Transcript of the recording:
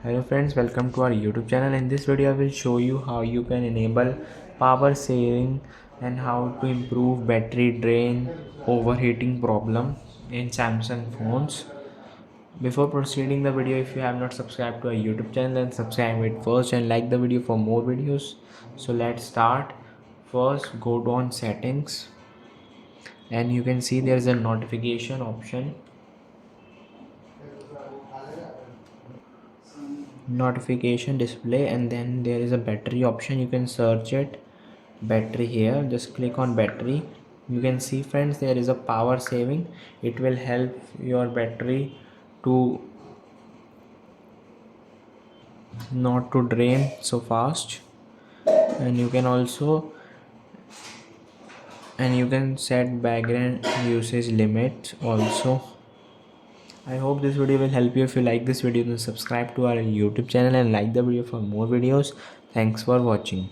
Hello friends, welcome to our YouTube channel. In this video I will show you how you can enable power saving and how to improve battery drain overheating problem in Samsung phones. Before proceeding the video, if you have not subscribed to our YouTube channel, then subscribe it first and like the video for more videos. So let's start. First go to on settings and you can see there is a notification option, notification display, and then there is a battery option. You can search it, battery. Here just click on battery. You can see friends, there is a power saving. It will help your battery to not to drain so fast, and you can also set background usage limit also. I hope this video will help you. If you like this video, then subscribe to our YouTube channel and like the video for more videos. Thanks for watching.